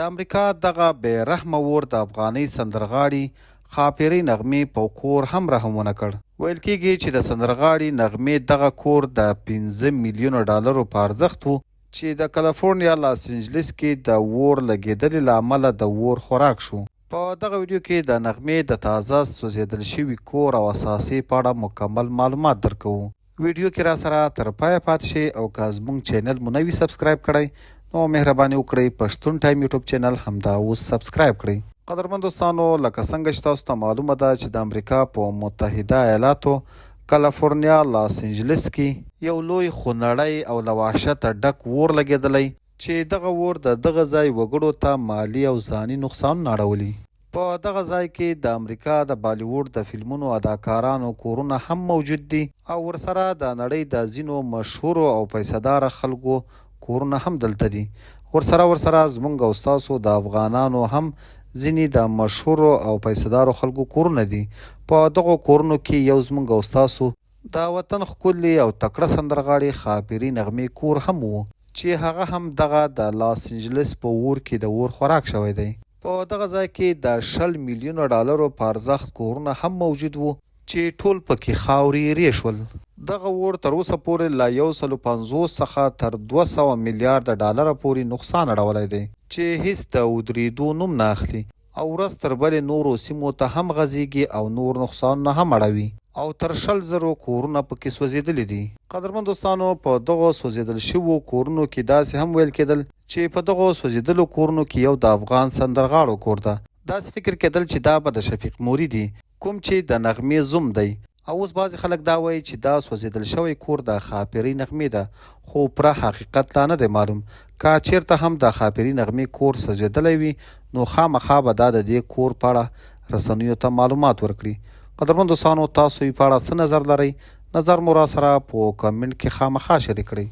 د امریکا دغه بې رحمه اور د افغاني سندرغاړي ښاپیرۍ نغمې په کور هم رحم ونه کړ. ویل کېږي چې د سندرغاړي نغمې دغه کور د 5 میلیونو ډالرو په ارزښت و چې د کالیفورنیا لاس انجلس کې د اور لګېدلې له امله د اور خوراک شو. په دغه ویډیو کې د نغمې د تازه سوځېدل شوي کور او اساسي په اړه مکمل معلومات درکوو. ویډیو کې را سره تر پایه پاتې شئ او که زموږ چینل مو نه وي سبسکرایب کړی نو مهرباني وکړئ پښتون ټایم یوټیوب چینل همدا اوس سبسکرایب کړئ. قدرمن دوستانو، لکه څنګه چې تاسو ته معلومه ده چې د امریکا په متحده ایالاتو کالیفورنیا لاس انجلس کې یو لوی خونړی او له وحشته ډک اور لګېدلی چې دغه اور د دغه ځای وګړو ته مالي او ځاني نقصانونه اړولي. په دغه ځای کې د امریکا د بالیووډ د فلمونو اداکارانو کورونه هم موجود دي او ورسره د نړۍ د ځینو مشهورو او پیسهداره خلکو کورونه هم دلته دي. ورسره زمونږ او ستاسو د افغانانو هم ځینې د مشهورو او پیسهدارو خلکو کورونه دي. په دغو کورونو کې یو زمونږ او ستاسو د وطن ښکلي او تکړه سندرغاړي ښاپیرۍ نغمې کور هم و چې هغه هم دغه د لاس انجلس په اور کې د اور خوراک شوی دی. په دغه ځای کې د 20 میلیونو ډالرو په ارزښت کورونه هم موجود وو چې ټول پکې خاورې ری شول. دغه اور تر اوسه پورې له 150 څخه تر 200 میلیارډ ډالره پورې نقصان اړولی دی چې هیڅ د ودرېدو نوم نه اخلي او ورځ تر بلې نورو سیمو ته هم غځېږي او نور نقصانونه هم اړوي او تر 100,000 کورونه پکې سوځېدلي دي. قدرمن دوستانو، په دغو سوځېدل شویو کورونو کې داسې هم ویل کېدل چې په دغو سوځېدلو کورونو کې یو د افغان سندرغاړو کور ده. داسې فکر کېدل چې دا به د شفیق موري دي کوم چې د نغمې زوم دی. او اوس بعضې خلک دا وایي چې دا سوځېدل شوی کور د ښاپیرۍ نغمې ده، خو پوره حقیقت لا نه دی معلوم. که چیرته هم د ښاپیرۍ نغمې کور سوځېدلی وي نو خامخا به دا د دې کور په اړه رسنیو ته معلومات ورکړي. قدرمن دوستانو، تاسو یې په اړه څه نظر لرئ؟ نظر مو را سره په کمنټ کې خامخا شریک کړئ.